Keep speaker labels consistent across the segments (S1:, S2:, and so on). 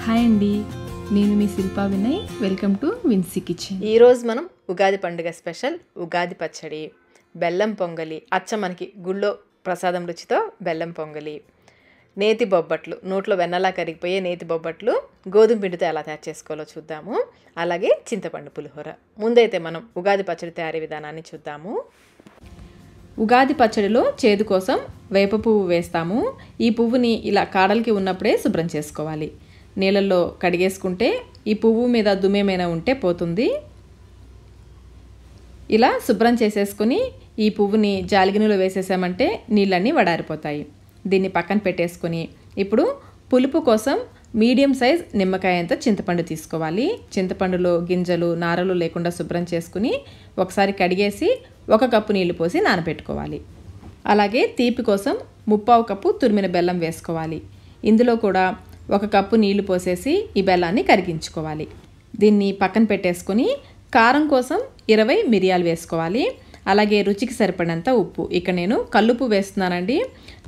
S1: Hi అండి, నేను మీ Shilpa Vinay. Welcome to Vincy kitchen.
S2: ఈరోజు మనం ఉగాది పండుగ స్పెషల్ ఉగాది పచ్చడి, బెల్లం పొంగలి, అచ్చ మనకి గుళ్ళో ప్రసాదం రుచితో బెల్లం పొంగలి, నేతి బొబ్బట్లు, నోట్లో వెన్నలా కరిగిపోయే నేతి బొబ్బట్లు గోధుమ పిండితో ఎలా తయారు చేసుకోవాలో చూద్దాము. అలాగే చింతపండు పులిహోర. ముందైతే మనం ఉగాది పచ్చడి తయారీ విధానాన్ని చూద్దాము.
S1: ఉగాది పచ్చడిలో చేదు కోసం వేప పువ్వు వేస్తాము. ఈ పువ్వుని ఇలా కాడలకి ఉన్నప్పుడే శుభ్రం చేసుకోవాలి. నీళ్ళల్లో కడిగేసుకుంటే ఈ పువ్వు మీద దుమ్మేమైనా ఉంటే పోతుంది. ఇలా శుభ్రం చేసేసుకుని ఈ పువ్వుని జాలిగిన్నెలో వేసేసామంటే నీళ్ళన్నీ వడారిపోతాయి. దీన్ని పక్కన పెట్టేసుకొని ఇప్పుడు పులుపు కోసం మీడియం సైజ్ నిమ్మకాయంత చింతపండు తీసుకోవాలి. చింతపండులో గింజలు నారలు లేకుండా శుభ్రం చేసుకుని ఒకసారి కడిగేసి 1 కప్పు నీళ్లు పోసి నానబెట్టుకోవాలి. అలాగే తీపి కోసం 3/4 కప్పు తురిమిన బెల్లం వేసుకోవాలి. ఇందులో కూడా 1 కప్పు నీళ్లు పోసేసి ఈ బెల్లాన్ని కరిగించుకోవాలి. దీన్ని పక్కన పెట్టేసుకొని కారం కోసం 20 మిరియాలు వేసుకోవాలి. అలాగే రుచికి సరిపడినంత ఉప్పు. ఇక్కడ నేను కల్లుప్పు వేస్తున్నానండి.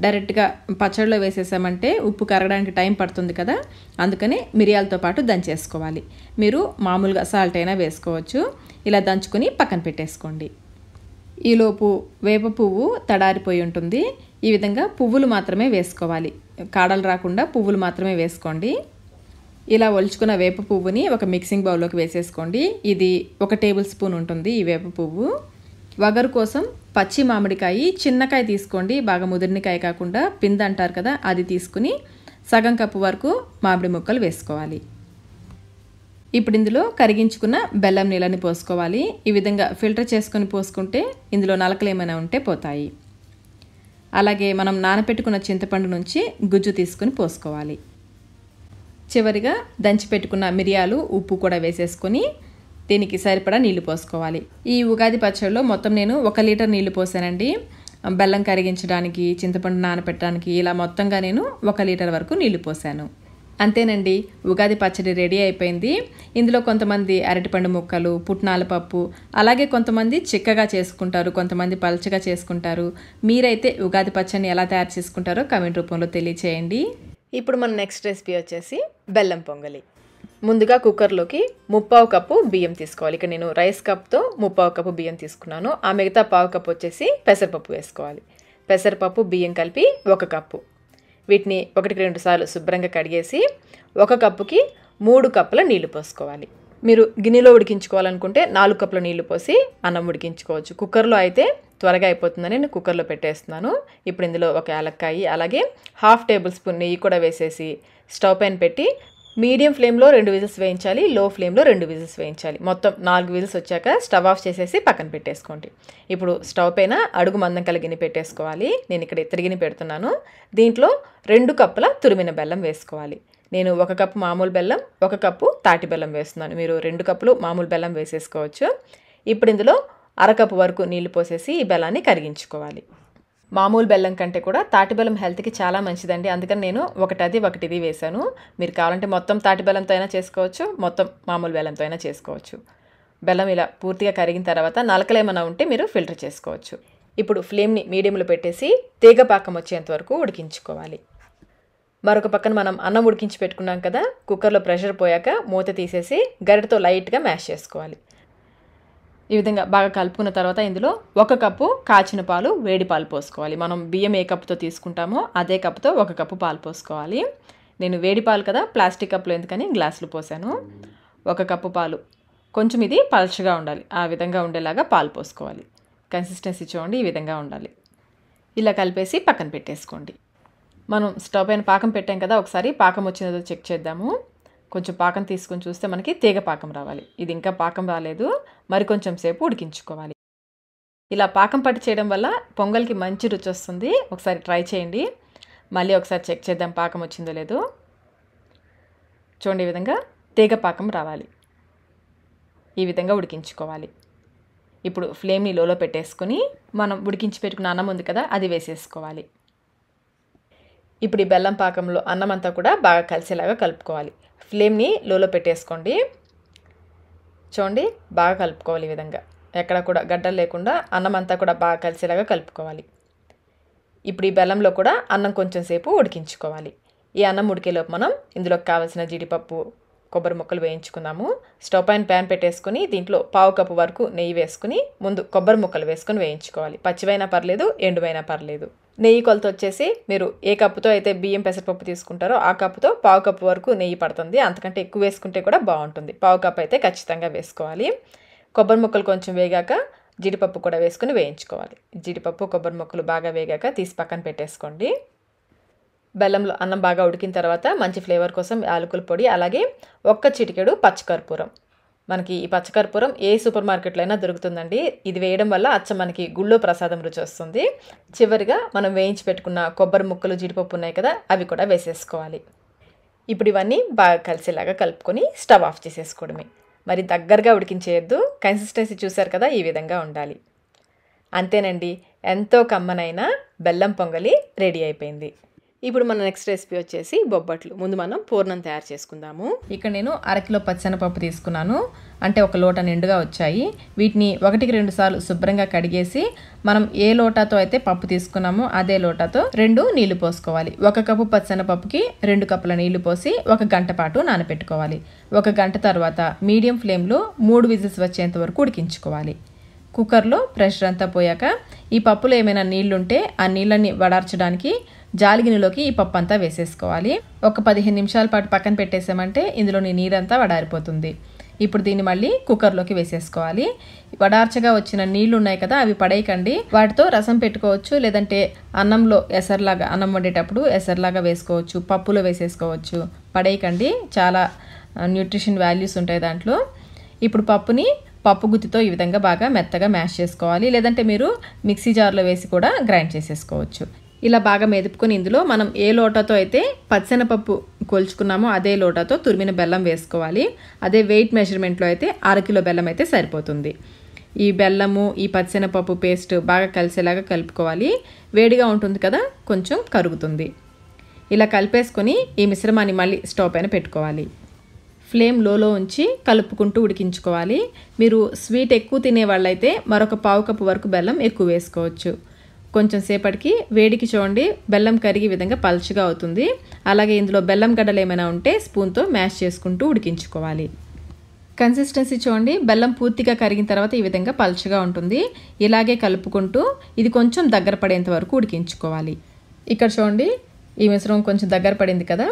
S1: డైరెక్ట్గా పచ్చడిలో వేసేసామంటే ఉప్పు కరగడానికి టైం పడుతుంది కదా, అందుకని మిరియాలతో పాటు దంచేసుకోవాలి. మీరు మామూలుగా సాల్ట్ అయినా వేసుకోవచ్చు. ఇలా దంచుకొని పక్కన పెట్టేసుకోండి. ఈలోపు వేప పువ్వు తడారిపోయి ఉంటుంది. ఈ విధంగా పువ్వులు మాత్రమే వేసుకోవాలి, కాడలు రాకుండా పువ్వులు మాత్రమే వేసుకోండి. ఇలా ఒలుచుకున్న వేప పువ్వుని ఒక మిక్సింగ్ బౌల్లోకి వేసేసుకోండి. ఇది 1 టేబుల్ స్పూన్ ఉంటుంది ఈ వేప పువ్వు. వగరు కోసం పచ్చి మామిడికాయ చిన్నకాయ తీసుకోండి, బాగా ముదిరినకాయ కాకుండా పింద అంటారు కదా, అది తీసుకుని సగం కప్పు వరకు మామిడి ముక్కలు వేసుకోవాలి. ఇప్పుడు ఇందులో కరిగించుకున్న బెల్లం నీళ్ళని పోసుకోవాలి. ఈ విధంగా ఫిల్టర్ చేసుకొని పోసుకుంటే ఇందులో నలకలు ఏమైనా ఉంటే పోతాయి. అలాగే మనం నానపెట్టుకున్న చింతపండు నుంచి గుజ్జు తీసుకుని పోసుకోవాలి. చివరిగా దంచి పెట్టుకున్న మిరియాలు ఉప్పు కూడా వేసేసుకొని దీనికి సరిపడా నీళ్లు పోసుకోవాలి. ఈ ఉగాది పచ్చడిలో మొత్తం నేను 1 లీటర్ నీళ్లు పోసానండి. బెల్లం కరిగించడానికి, చింతపండు నానపెట్టడానికి ఇలా మొత్తంగా నేను 1 లీటర్ వరకు నీళ్లు పోసాను. అంతేనండి, ఉగాది పచ్చడి రెడీ అయిపోయింది. ఇందులో కొంతమంది అరటిపండు ముక్కలు, పుట్నాల పప్పు, అలాగే కొంతమంది చిక్కగా చేసుకుంటారు, కొంతమంది పల్చగా చేసుకుంటారు. మీరైతే ఉగాది పచ్చడిని ఎలా తయారు చేసుకుంటారో కామెంట్ రూపంలో తెలియచేయండి.
S2: ఇప్పుడు మన నెక్స్ట్ రెసిపీ వచ్చేసి బెల్లం పొంగలి. ముందుగా కుక్కర్లోకి 3/4 కప్పు బియ్యం తీసుకోవాలి. ఇక్కడ నేను రైస్ కప్తో 3/4 కప్పు బియ్యం తీసుకున్నాను. ఆ మిగతా 1/4 కప్పు వచ్చేసి పెసరపప్పు వేసుకోవాలి. పెసరపప్పు బియ్యం కలిపి 1 కప్పు. వీటిని 1-2 సార్లు శుభ్రంగా కడిగేసి 1 కప్పుకి 3 కప్పుల నీళ్లు పోసుకోవాలి. మీరు గిన్నెలో ఉడికించుకోవాలనుకుంటే 4 కప్పుల నీళ్లు పోసి అన్నం ఉడికించుకోవచ్చు. కుక్కర్లో అయితే త్వరగా అయిపోతుందని నేను కుక్కర్లో పెట్టేస్తున్నాను. ఇప్పుడు ఇందులో 1 యాలక్కాయి, అలాగే 1/2 టేబుల్ స్పూన్ నెయ్యి కూడా వేసేసి స్టవ్ పైన పెట్టి మీడియం ఫ్లేమ్లో 2 విజిల్స్ వేయించాలి, లో ఫ్లేమ్లో 2 విజిల్స్ వేయించాలి. మొత్తం 4 విజిల్స్ వచ్చాక స్టవ్ ఆఫ్ చేసేసి పక్కన పెట్టేసుకోండి. ఇప్పుడు స్టవ్ పైన అడుగు మందం కల గిన్నె పెట్టేసుకోవాలి. నేను ఇక్కడ ఇత్తడి గిన్నె పెడుతున్నాను. దీంట్లో 2 కప్పుల తురిమిన బెల్లం వేసుకోవాలి. నేను 1 కప్పు మామూలు బెల్లం, 1 కప్పు తాటి బెల్లం వేస్తున్నాను. మీరు 2 కప్పులు మామూలు బెల్లం వేసేసుకోవచ్చు. ఇప్పుడు ఇందులో 1/2 కప్పు వరకు నీళ్లు పోసేసి ఈ బెల్లాన్ని కరిగించుకోవాలి. మామూలు బెల్లం కంటే కూడా తాటి బెల్లం హెల్త్కి చాలా మంచిదండి. అందుకని నేను ఒకటి ఇది వేశాను. మీరు కావాలంటే మొత్తం తాటి బెల్లంతో అయినా చేసుకోవచ్చు, మొత్తం మామూలు బెల్లంతో అయినా చేసుకోవచ్చు. బెల్లం ఇలా పూర్తిగా కరిగిన తర్వాత నలకలు ఏమైనా ఉంటే మీరు ఫిల్టర్ చేసుకోవచ్చు. ఇప్పుడు ఫ్లేమ్ని మీడియంలో పెట్టేసి తీగ పాకం వచ్చేంత వరకు ఉడికించుకోవాలి. మరొక పక్కన మనం అన్నం ఉడికించి పెట్టుకున్నాం కదా, కుక్కర్లో ప్రెషర్ పోయాక మూత తీసేసి గరిటతో లైట్గా మ్యాష్ చేసుకోవాలి. ఈ విధంగా బాగా కలుపుకున్న తర్వాత ఇందులో 1 కప్పు కాచిన పాలు, వేడి పాలు పోసుకోవాలి. మనం బియ్యం ఏ కప్పుతో తీసుకుంటామో అదే కప్పుతో 1 కప్పు పాలు పోసుకోవాలి. నేను వేడి పాలు కదా ప్లాస్టిక్ కప్పులో ఎందుకని గ్లాసులు పోసాను. 1 కప్పు పాలు, కొంచెం ఇది పల్చగా ఉండాలి, ఆ విధంగా ఉండేలాగా పాలు పోసుకోవాలి. కన్సిస్టెన్సీ చూడండి, ఈ విధంగా ఉండాలి. ఇలా కలిపేసి పక్కన పెట్టేసుకోండి. మనం స్టవ్ పైన పాకం పెట్టాం కదా, ఒకసారి పాకం వచ్చిందో చెక్ చేద్దాము. కొంచెం పాకం తీసుకొని చూస్తే మనకి తీగ పాకం రావాలి. ఇది ఇంకా పాకం రాలేదు, మరి కొంచెం సేపు ఉడికించుకోవాలి. ఇలా పాకం పట్టి చేయడం వల్ల పొంగల్కి మంచి రుచి వస్తుంది. ఒకసారి ట్రై చేయండి. మళ్ళీ ఒకసారి చెక్ చేద్దాం పాకం వచ్చిందో లేదో. చూడండి, ఈ విధంగా తీగ పాకం రావాలి. ఈ విధంగా ఉడికించుకోవాలి. ఇప్పుడు ఫ్లేమ్ని లోలో పెట్టేసుకొని మనం ఉడికించి పెట్టుకున్న అన్నం ఉంది కదా, అది వేసేసుకోవాలి. ఇప్పుడు ఈ బెల్లం పాకంలో అన్నం అంతా కూడా బాగా కలిసేలాగా కలుపుకోవాలి. ఫ్లేమ్ని లోలో పెట్టేసుకోండి. చూడండి, బాగా కలుపుకోవాలి. ఈ విధంగా ఎక్కడ కూడా గడ్డలు లేకుండా అన్నం అంతా కూడా బాగా కలిసేలాగా కలుపుకోవాలి. ఇప్పుడు ఈ బెల్లంలో కూడా అన్నం కొంచెం సేపు ఉడికించుకోవాలి. ఈ అన్నం ఉడికేలోపు మనం ఇందులోకి కావాల్సిన జీడిపప్పు కొబ్బరి ముక్కలు వేయించుకుందాము. స్టవ్ పైన ప్యాన్ పెట్టేసుకుని దీంట్లో పావు కప్పు వరకు నెయ్యి వేసుకుని ముందు కొబ్బరి ముక్కలు వేసుకొని వేయించుకోవాలి. పచ్చివైనా పర్లేదు, ఎండువైనా పర్లేదు. నెయ్యి కొలత వచ్చేసి మీరు ఏ కప్పుతో అయితే బియ్యం పెసరపప్పు తీసుకుంటారో ఆ కప్పుతో పావు కప్పు వరకు నెయ్యి పడుతుంది. అంతకంటే ఎక్కువ వేసుకుంటే కూడా బాగుంటుంది. పావు కప్పు అయితే ఖచ్చితంగా వేసుకోవాలి. కొబ్బరి ముక్కలు కొంచెం వేగాక జీడిపప్పు కూడా వేసుకుని వేయించుకోవాలి. జీడిపప్పు కొబ్బరి ముక్కలు బాగా వేగాక తీసి పక్కన పెట్టేసుకోండి. బెల్లంలో అన్నం బాగా ఉడికిన తర్వాత మంచి ఫ్లేవర్ కోసం యాలకుల పొడి, అలాగే ఒక్క చిటికెడు పచ్చికర్పూరం. మనకి ఈ పచ్చికర్పూరం ఏ సూపర్ మార్కెట్లో అయినా దొరుకుతుందండి. ఇది వేయడం వల్ల అచ్చం మనకి గుళ్ళో ప్రసాదం రుచి వస్తుంది. చివరిగా మనం వేయించి పెట్టుకున్న కొబ్బరి ముక్కలు జీడిపప్పు ఉన్నాయి కదా, అవి కూడా వేసేసుకోవాలి. ఇప్పుడు ఇవన్నీ బాగా కలిసేలాగా కలుపుకొని స్టవ్ ఆఫ్ చేసేసుకోవడమే. మరి దగ్గరగా ఉడికించేయద్దు. కన్సిస్టెన్సీ చూసారు కదా, ఈ విధంగా ఉండాలి. అంతేనండి, ఎంతో కమ్మనైన బెల్లం పొంగలి రెడీ అయిపోయింది. ఇప్పుడు మన నెక్స్ట్ రెసిపీ వచ్చేసి బొబ్బట్లు. ముందు మనం పూర్ణం తయారు చేసుకుందాము. ఇక్కడ నేను అరకిలో పచ్చెనపప్పు తీసుకున్నాను. అంటే ఒక లోట నిండుగా వచ్చాయి. వీటిని 1-2 సార్లు శుభ్రంగా కడిగేసి మనం ఏ లోటాతో అయితే పప్పు తీసుకున్నామో అదే లోటాతో 2 నీళ్లు పోసుకోవాలి. 1 కప్పు పచ్చెనపప్పుకి 2 కప్పుల నీళ్లు పోసి 1 గంట పాటు నానబెట్టుకోవాలి. 1 గంట తర్వాత మీడియం ఫ్లేమ్లో 3 విజిల్స్ వచ్చేంత వరకు ఉడికించుకోవాలి. కుక్కర్లో ప్రెషర్ అంతా పోయాక ఈ పప్పులో ఏమైనా నీళ్లుంటే ఆ నీళ్ళని వడార్చడానికి జాలిగిన్నెలోకి ఈ పప్పు అంతా వేసేసుకోవాలి. ఒక 15 నిమిషాల పాటు పక్కన పెట్టేసామంటే ఇందులోని నీరంతా వడారిపోతుంది. ఇప్పుడు దీన్ని మళ్ళీ కుక్కర్లోకి వేసేసుకోవాలి. వడార్చగా వచ్చిన నీళ్లు ఉన్నాయి కదా, అవి పడేయకండి. వాటితో రసం పెట్టుకోవచ్చు, లేదంటే అన్నంలో ఎసర్లాగా, అన్నం వండేటప్పుడు ఎసర్లాగా వేసుకోవచ్చు, పప్పులో వేసేసుకోవచ్చు. పడేయకండి, చాలా న్యూట్రిషన్ వాల్యూస్ ఉంటాయి దాంట్లో. ఇప్పుడు పప్పుని పప్పు గుత్తితో ఈ విధంగా బాగా మెత్తగా మ్యాష్ చేసుకోవాలి, లేదంటే మీరు మిక్సీ జార్లో వేసి కూడా గ్రైండ్ చేసేసుకోవచ్చు. ఇలా బాగా మెదుపుకొని ఇందులో మనం ఏ లోటాతో అయితే పచ్చెనపప్పు కొలుచుకున్నామో అదే లోటాతో తురిమిన బెల్లం వేసుకోవాలి. అదే వెయిట్ మెజర్మెంట్లో అయితే 1/2 కిలో బెల్లం అయితే సరిపోతుంది. ఈ బెల్లము, ఈ పచ్చెనపప్పు పేస్ట్ బాగా కలిసేలాగా కలుపుకోవాలి. వేడిగా ఉంటుంది కదా, కొంచెం కరుగుతుంది. ఇలా కలిపేసుకొని ఈ మిశ్రమాన్ని మళ్ళీ స్టవ్ పైన పెట్టుకోవాలి. ఫ్లేమ్ లోలో ఉంచి కలుపుకుంటూ ఉడికించుకోవాలి. మీరు స్వీట్ ఎక్కువ తినే వాళ్ళైతే మరొక పావు కప్పు వరకు బెల్లం ఎక్కువ వేసుకోవచ్చు. కొంచెం సేపటికి వేడికి చూడండి బెల్లం కరిగి విధంగా పల్చగా అవుతుంది. అలాగే ఇందులో బెల్లం గడ్డలు ఏమైనా ఉంటే స్పూన్తో మ్యాష్ చేసుకుంటూ ఉడికించుకోవాలి. కన్సిస్టెన్సీ చూడండి, బెల్లం పూర్తిగా కరిగిన తర్వాత ఈ విధంగా పల్చగా ఉంటుంది. ఇలాగే కలుపుకుంటూ ఇది కొంచెం దగ్గర పడేంత వరకు ఉడికించుకోవాలి. ఇక్కడ చూడండి ఈ మిశ్రమం కొంచెం దగ్గర పడింది కదా.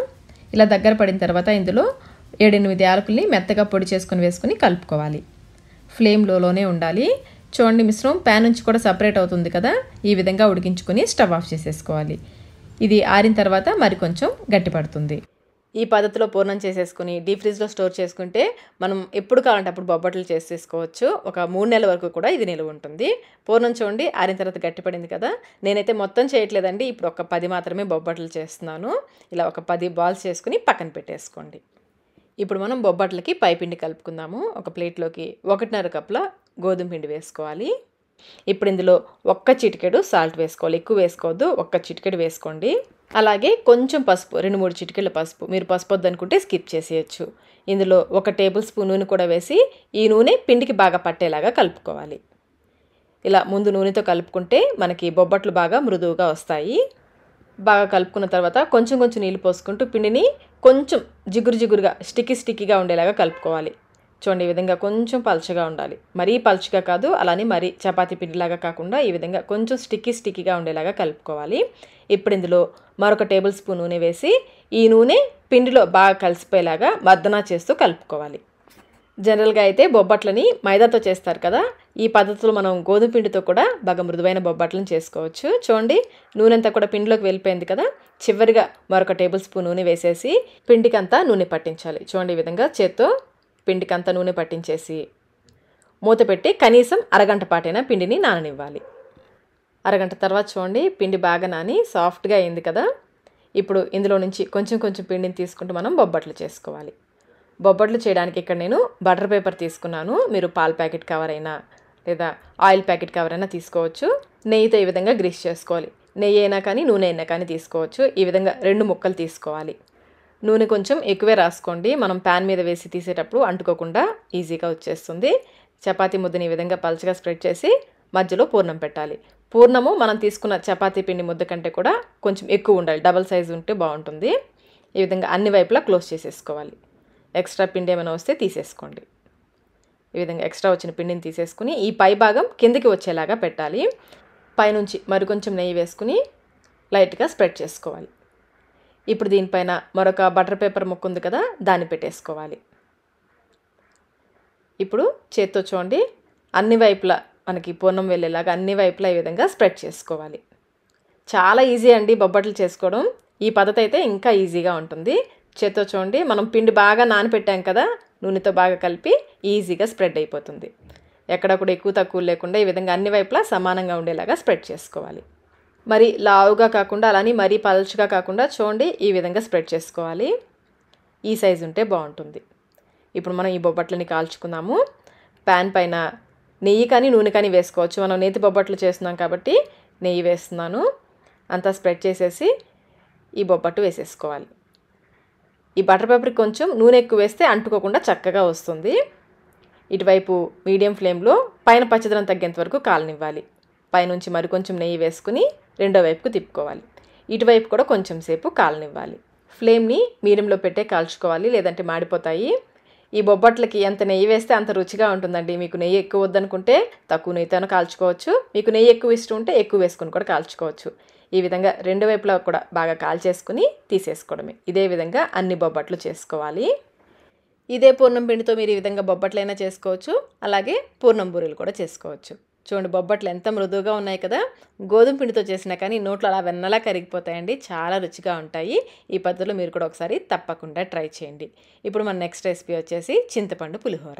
S2: ఇలా దగ్గర పడిన తర్వాత ఇందులో 7-8 యాలకుల్ని మెత్తగా పొడి చేసుకుని వేసుకుని కలుపుకోవాలి. ఫ్లేమ్ లోనే ఉండాలి. చూడండి మిశ్రమం ప్యాన్ నుంచి కూడా సపరేట్ అవుతుంది కదా, ఈ విధంగా ఉడికించుకొని స్టవ్ ఆఫ్ చేసేసుకోవాలి. ఇది ఆరిన తర్వాత మరి కొంచెం గట్టిపడుతుంది. ఈ పద్ధతిలో పూర్ణం చేసేసుకుని డీప్ ఫ్రిడ్జ్లో స్టోర్ చేసుకుంటే మనం ఎప్పుడు కావాలంటే అప్పుడు బొబ్బట్లు చేసేసుకోవచ్చు. ఒక 3 నెలల వరకు కూడా ఇది నిలువ ఉంటుంది. పూర్ణం చూడండి ఆరిన తర్వాత గట్టిపడింది కదా. నేనైతే మొత్తం చేయట్లేదండి, ఇప్పుడు ఒక 10 మాత్రమే బొబ్బట్లు చేస్తున్నాను. ఇలా ఒక 10 బాల్స్ చేసుకుని పక్కన పెట్టేసుకోండి. ఇప్పుడు మనం బొబ్బట్లకి పైపిండి కలుపుకుందాము. ఒక ప్లేట్లోకి 1.5 కప్పుల గోధుమ పిండి వేసుకోవాలి. ఇప్పుడు ఇందులో 1 చిటికెడు సాల్ట్ వేసుకోవాలి. ఎక్కువ వేసుకోవద్దు, 1 చిటికెడు వేసుకోండి. అలాగే కొంచెం పసుపు, 2-3 చిటికెళ్ళ పసుపు. మీరు పసుపు వద్దనుకుంటే స్కిప్ చేసేయచ్చు. ఇందులో 1 టేబుల్ స్పూన్ నూనె కూడా వేసి ఈ నూనె పిండికి బాగా పట్టేలాగా కలుపుకోవాలి. ఇలా ముందు నూనెతో కలుపుకుంటే మనకి బొబ్బట్లు బాగా మృదువుగా వస్తాయి. బాగా కలుపుకున్న తర్వాత కొంచెం కొంచెం నీళ్ళు పోసుకుంటూ పిండిని కొంచెం జిగురుగా స్టిక్కీగా ఉండేలాగా కలుపుకోవాలి. చూడండి ఈ విధంగా కొంచెం పల్చగా ఉండాలి. మరీ పల్చగా కాదు, అలానే మరీ చపాతీ పిండిలాగా కాకుండా ఈ విధంగా కొంచెం స్టిక్కీగా ఉండేలాగా కలుపుకోవాలి. ఇప్పుడు ఇందులో మరొక టేబుల్ స్పూన్ నూనె వేసి ఈ నూనె పిండిలో బాగా కలిసిపోయేలాగా మర్దనా చేస్తూ కలుపుకోవాలి. జనరల్గా అయితే బొబ్బట్లని మైదాతో చేస్తారు కదా, ఈ పద్ధతిలో మనం గోధుమ పిండితో కూడా బాగా మృదువైన బొబ్బట్లను చేసుకోవచ్చు. చూడండి నూనె అంతా కూడా పిండిలోకి వెళ్ళిపోయింది కదా. చివరిగా మరొక టేబుల్ స్పూన్ నూనె వేసేసి పిండికంతా నూనె పట్టించాలి. చూడండి ఈ విధంగా చేత్తో పిండికంతా నూనె పట్టించేసి మూత పెట్టి కనీసం అరగంట పాటైనా పిండిని నాననివ్వాలి. అరగంట తర్వాత చూడండి పిండి బాగా నాని సాఫ్ట్గా అయింది కదా. ఇప్పుడు ఇందులో నుంచి కొంచెం పిండిని తీసుకుంటూ మనం బొబ్బట్లు చేసుకోవాలి. బొబ్బట్లు చేయడానికి ఇక్కడ నేను బటర్ పేపర్ తీసుకున్నాను. మీరు పాల ప్యాకెట్ కవర్ అయినా లేదా ఆయిల్ ప్యాకెట్ కవర్ అయినా తీసుకోవచ్చు. నెయ్యితో ఈ విధంగా గ్రీస్ చేసుకోవాలి. నెయ్యి అయినా కానీ నూనె అయినా కానీ తీసుకోవచ్చు. ఈ విధంగా 2 ముక్కలు తీసుకోవాలి. నూనె కొంచెం ఎక్కువే రాసుకోండి, మనం ప్యాన్ మీద వేసి తీసేటప్పుడు అంటుకోకుండా ఈజీగా వచ్చేస్తుంది. చపాతీ ముద్దని ఈ విధంగా పల్చగా స్ప్రెడ్ చేసి మధ్యలో పూర్ణం పెట్టాలి. పూర్ణము మనం తీసుకున్న చపాతీ పిండి ముద్ద కంటే కూడా కొంచెం ఎక్కువ ఉండాలి, డబల్ సైజు ఉంటే బాగుంటుంది. ఈ విధంగా అన్ని వైపులా క్లోజ్ చేసేసుకోవాలి. ఎక్స్ట్రా పిండి ఏమైనా వస్తే తీసేసుకోండి. ఈ విధంగా ఎక్స్ట్రా వచ్చిన పిండిని తీసేసుకుని ఈ పై భాగం కిందకి వచ్చేలాగా పెట్టాలి. పైనుంచి మరికొంచెం నెయ్యి వేసుకుని లైట్గా స్ప్రెడ్ చేసుకోవాలి. ఇప్పుడు దీనిపైన మరొక బటర్ పేపర్ ముక్క ఉంది కదా, దాన్ని పెట్టేసుకోవాలి. ఇప్పుడు చేత్తో చూడండి, అన్ని వైపులా మనకి పూర్ణం వెళ్ళేలాగా అన్ని వైపులా ఈ విధంగా స్ప్రెడ్ చేసుకోవాలి. చాలా ఈజీ అండి బొబ్బట్లు చేసుకోవడం. ఈ పద్ధతి అయితే ఇంకా ఈజీగా ఉంటుంది. చేత్తో చూడండి, మనం పిండి బాగా నానబెట్టాం కదా, నూనెతో బాగా కలిపి ఈజీగా స్ప్రెడ్ అయిపోతుంది. ఎక్కడ కూడా ఎక్కువ తక్కువ లేకుండా ఈ విధంగా అన్ని వైపులా సమానంగా ఉండేలాగా స్ప్రెడ్ చేసుకోవాలి. మరి లావుగా కాకుండా అలానే మరీ పల్చగా కాకుండా చూడండి ఈ విధంగా స్ప్రెడ్ చేసుకోవాలి. ఈ సైజు ఉంటే బాగుంటుంది. ఇప్పుడు మనం ఈ బొబ్బట్లని కాల్చుకుందాము. ప్యాన్ పైన నెయ్యి కానీ నూనె కానీ వేసుకోవచ్చు. మనం నేతి బొబ్బట్లు చేస్తున్నాం కాబట్టి నెయ్యి వేస్తున్నాను. అంతా స్ప్రెడ్ చేసేసి ఈ బొబ్బట్టు వేసేసుకోవాలి. ఈ బటర్ పేపర్కి కొంచెం నూనె ఎక్కువ వేస్తే అంటుకోకుండా చక్కగా వస్తుంది. ఇటువైపు మీడియం ఫ్లేమ్లో పైన పచ్చదనం తగ్గేంత వరకు కాలనివ్వాలి. పైనుంచి మరికొంచెం నెయ్యి వేసుకుని రెండో వైపుకు తిప్పుకోవాలి. ఇటువైపు కూడా కొంచెం సేపు కాలనివ్వాలి. ఫ్లేమ్ని మీడియంలో పెట్టే కాల్చుకోవాలి, లేదంటే మాడిపోతాయి. ఈ బొబ్బట్లకి ఎంత నెయ్యి వేస్తే అంత రుచిగా ఉంటుందండి. మీకు నెయ్యి ఎక్కువ వద్దనుకుంటే తక్కువ నెయ్యితోనే కాల్చుకోవచ్చు. మీకు నెయ్యి ఎక్కువ ఇష్టం ఉంటే ఎక్కువ వేసుకుని కూడా కాల్చుకోవచ్చు. ఈ విధంగా రెండు వైపులా కూడా బాగా కాల్చేసుకుని తీసేసుకోవడమే. ఇదే విధంగా అన్ని బొబ్బట్లు చేసుకోవాలి. ఇదే పూర్ణం పిండితో మీరు ఈ విధంగా బొబ్బట్లైనా చేసుకోవచ్చు, అలాగే పూర్ణం బూరెలు కూడా చేసుకోవచ్చు. చూడండి బొబ్బట్లు ఎంత మృదువుగా ఉన్నాయి కదా. గోధుమ పిండితో చేసినా కానీ నోట్లో అలా వెన్నలా కరిగిపోతాయండి. చాలా రుచిగా ఉంటాయి. ఈ పద్ధతిలో మీరు కూడా ఒకసారి తప్పకుండా ట్రై చేయండి. ఇప్పుడు మన నెక్స్ట్ రెసిపీ వచ్చేసి చింతపండు పులిహోర.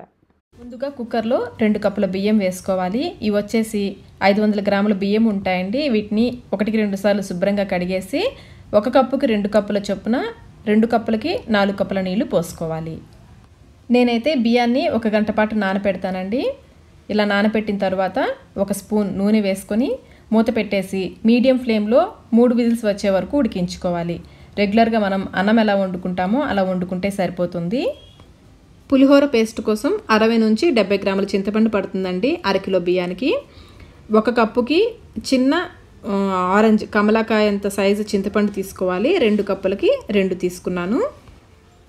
S2: ముందుగా కుక్కర్లో 2 కప్పుల బియ్యం వేసుకోవాలి. ఇవి వచ్చేసి 500 గ్రాముల బియ్యం ఉంటాయండి. వీటిని 1-2 సార్లు శుభ్రంగా కడిగేసి 1 కప్పుకి 2 కప్పుల చొప్పున 2 కప్పులకి 4 కప్పుల నీళ్లు పోసుకోవాలి. నేనైతే బియ్యాన్ని 1 గంట పాటు నానపెడతానండి. ఇలా నానపెట్టిన తర్వాత 1 స్పూన్ నూనె వేసుకొని మూత పెట్టేసి మీడియం ఫ్లేమ్లో 3 విజిల్స్ వచ్చే వరకు ఉడికించుకోవాలి. రెగ్యులర్గా మనం అన్నం ఎలా వండుకుంటామో అలా వండుకుంటే సరిపోతుంది. పులిహోర పేస్ట్ కోసం 60-70 గ్రాముల చింతపండు పడుతుందండి 1 కిలో బియ్యానికి. 1 కప్పుకి చిన్న ఆరెంజ్ కమలాకాయ అంత సైజు చింతపండు తీసుకోవాలి. 2 కప్పులకి 2 తీసుకున్నాను.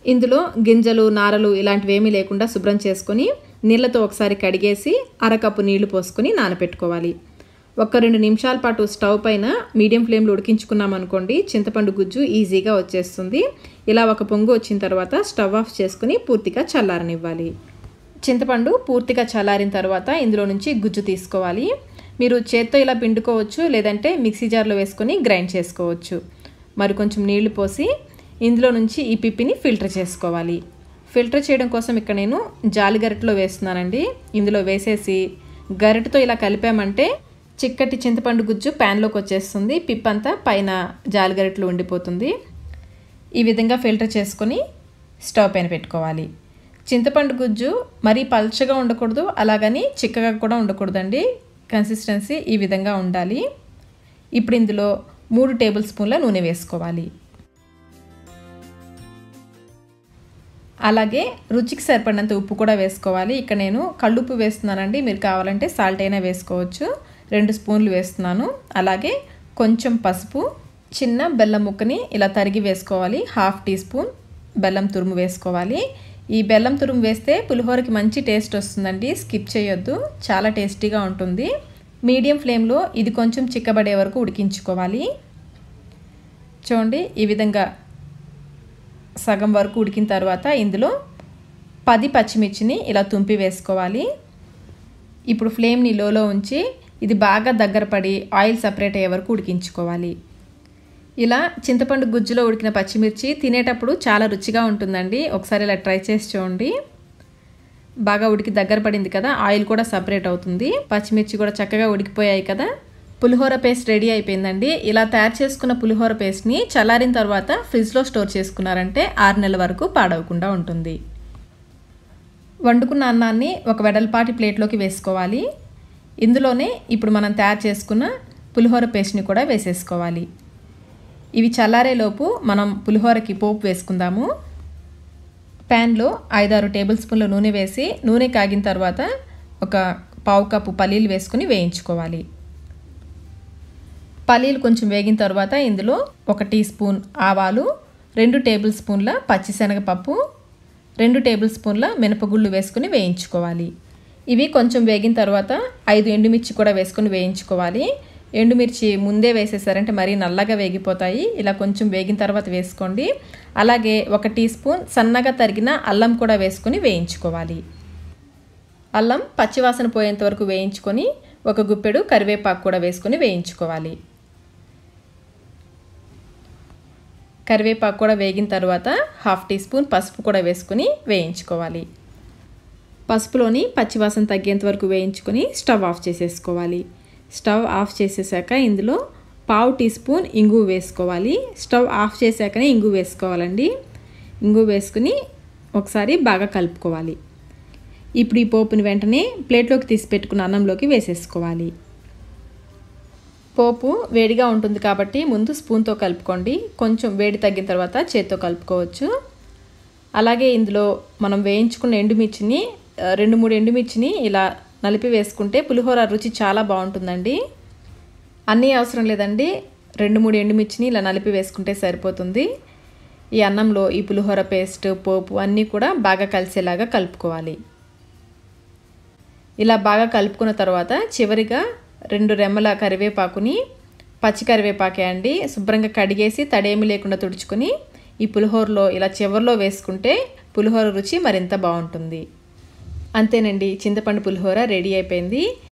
S2: ఇందులో గింజలు నారలు ఇలాంటివి ఏమీ లేకుండా శుభ్రం చేసుకొని నీళ్ళతో ఒకసారి కడిగేసి 1/2 కప్పు నీళ్లు పోసుకొని నానపెట్టుకోవాలి. 1-2 నిమిషాల పాటు స్టవ్ పైన మీడియం ఫ్లేమ్లో ఉడికించుకున్నాం అనుకోండి, చింతపండు గుజ్జు ఈజీగా వచ్చేస్తుంది. ఇలా 1 పొంగు వచ్చిన తర్వాత స్టవ్ ఆఫ్ చేసుకుని పూర్తిగా చల్లారనివ్వాలి. చింతపండు పూర్తిగా చల్లారిన తర్వాత ఇందులో నుంచి గుజ్జు తీసుకోవాలి. మీరు చేత్తో ఇలా పిండుకోవచ్చు, లేదంటే మిక్సీ జార్లో వేసుకొని గ్రైండ్ చేసుకోవచ్చు. మరి కొంచెం నీళ్లు పోసి ఇందులో నుంచి ఈ పిప్పిని ఫిల్టర్ చేసుకోవాలి. ఫిల్టర్ చేయడం కోసం ఇక్కడ నేను జాలి గరిటెలో వేస్తున్నానండి. ఇందులో వేసేసి గరిటెతో ఇలా కలిపామంటే చిక్కటి చింతపండు గుజ్జు ప్యాన్లోకి వచ్చేస్తుంది. పిప్పంతా పైన జాలి గరిటెలో ఉండిపోతుంది. ఈ విధంగా ఫిల్టర్ చేసుకొని స్టవ్ పైన పెట్టుకోవాలి. చింతపండు గుజ్జు మరీ పల్చగా ఉండకూడదు, అలాగని చిక్కగా కూడా ఉండకూడదండి. కన్సిస్టెన్సీ ఈ విధంగా ఉండాలి. ఇప్పుడు ఇందులో 3 టేబుల్ స్పూన్ల నూనె వేసుకోవాలి. అలాగే రుచికి సరిపడినంత ఉప్పు కూడా వేసుకోవాలి. ఇక్కడ నేను కళ్ళుప్పు వేస్తున్నానండి. మీరు కావాలంటే సాల్ట్ అయినా వేసుకోవచ్చు. 2 స్పూన్లు వేస్తున్నాను. అలాగే కొంచెం పసుపు, చిన్న బెల్లం ముక్కని ఇలా తరిగి వేసుకోవాలి. 1/2 టీ స్పూన్ బెల్లం తురుము వేసుకోవాలి. ఈ బెల్లం తురుము వేస్తే పులిహోరకి మంచి టేస్ట్ వస్తుందండి. స్కిప్ చేయొద్దు, చాలా టేస్టీగా ఉంటుంది. మీడియం ఫ్లేమ్లో ఇది కొంచెం చిక్కబడే వరకు ఉడికించుకోవాలి. చూడండి ఈ విధంగా సగం వరకు ఉడికిన తర్వాత ఇందులో 10 పచ్చిమిర్చిని ఇలా తుంపి వేసుకోవాలి. ఇప్పుడు ఫ్లేమ్ని లోలో ఉంచి ఇది బాగా దగ్గర పడి ఆయిల్ సపరేట్ అయ్యే వరకు ఉడికించుకోవాలి. ఇలా చింతపండు గుజ్జులో ఉడికిన పచ్చిమిర్చి తినేటప్పుడు చాలా రుచిగా ఉంటుందండి. ఒకసారి ఇలా ట్రై చేసి చూడండి. బాగా ఉడికి దగ్గర పడింది కదా, ఆయిల్ కూడా సపరేట్ అవుతుంది. పచ్చిమిర్చి కూడా చక్కగా ఉడికిపోయాయి కదా. పులిహోర పేస్ట్ రెడీ అయిపోయిందండి. ఇలా తయారు చేసుకున్న పులిహోర పేస్ట్ని చల్లారిన తర్వాత ఫ్రిడ్జ్లో స్టోర్ చేసుకున్నారంటే 6 నెలల వరకు పాడవకుండా ఉంటుంది. వండుకున్న అన్నాన్ని ఒక వెడల్పాటి ప్లేట్లోకి వేసుకోవాలి. ఇందులోనే ఇప్పుడు మనం తయారు చేసుకున్న పులిహోర పేస్ట్ని కూడా వేసేసుకోవాలి. ఇవి చల్లారేలోపు మనం పులిహోరకి పోపు వేసుకుందాము. ప్యాన్లో 5-6 టేబుల్ స్పూన్ల నూనె వేసి నూనె కాగిన తర్వాత 1/4 కప్పు పల్లీలు వేసుకుని వేయించుకోవాలి. పల్లీలు కొంచెం వేగిన తర్వాత ఇందులో 1 టీ స్పూన్ ఆవాలు,
S1: 2 టేబుల్ స్పూన్ల పచ్చిశనగపప్పు, 2 టేబుల్ స్పూన్ల మినపగుళ్ళు వేసుకుని వేయించుకోవాలి. ఇవి కొంచెం వేగిన తర్వాత 5 ఎండుమిర్చి కూడా వేసుకుని వేయించుకోవాలి. ఎండుమిర్చి ముందే వేసేసారంటే మరీ నల్లగా వేగిపోతాయి. ఇలా కొంచెం వేగిన తర్వాత వేసుకోండి. అలాగే 1 టీ స్పూన్ సన్నగా తరిగిన అల్లం కూడా వేసుకుని వేయించుకోవాలి. అల్లం పచ్చివాసన పోయేంత వరకు వేయించుకొని 1 గుప్పెడు కరివేపాకు కూడా వేసుకుని వేయించుకోవాలి. కరివేపాకు కూడా వేగిన తర్వాత 1/2 టీ స్పూన్ పసుపు కూడా వేసుకుని వేయించుకోవాలి. పసుపులోని పచ్చివాసన తగ్గేంత వరకు వేయించుకొని స్టవ్ ఆఫ్ చేసేసుకోవాలి. స్టవ్ ఆఫ్ చేసేసాక ఇందులో 1/2 టీ స్పూన్ ఇంగువ వేసుకోవాలి. స్టవ్ ఆఫ్ చేశాకనే ఇంగువ వేసుకోవాలండి. ఇంగువ వేసుకుని ఒకసారి బాగా కలుపుకోవాలి. ఇప్పుడు ఈ పోపుని వెంటనే ప్లేట్లోకి తీసి పెట్టుకున్న అన్నంలోకి వేసేసుకోవాలి. పోపు వేడిగా ఉంటుంది కాబట్టి ముందు స్పూన్తో కలుపుకోండి. కొంచెం వేడి తగ్గిన తర్వాత చేత్తో కలుపుకోవచ్చు. అలాగే ఇందులో మనం వేయించుకున్న ఎండుమిర్చిని 2-3 ఎండుమిర్చిని ఇలా నలిపి వేసుకుంటే పులిహోర రుచి చాలా బాగుంటుందండి. అన్నీ అవసరం లేదండి, 2-3 ఎండుమిర్చిని ఇలా నలిపి వేసుకుంటే సరిపోతుంది. ఈ అన్నంలో ఈ పులిహోర పేస్ట్, పోపు అన్నీ కూడా బాగా కలిసేలాగా కలుపుకోవాలి. ఇలా బాగా కలుపుకున్న తర్వాత చివరిగా 2 రెమ్మల కరివేపాకుని, పచ్చి కరివేపాకే అండి, శుభ్రంగా కడిగేసి తడేమి లేకుండా తుడుచుకొని ఈ పులిహోరలో ఇలా చివర్లో వేసుకుంటే పులిహోర రుచి మరింత బాగుంటుంది. అంతేనండి, చింతపండు పులిహోర రెడీ అయిపోయింది.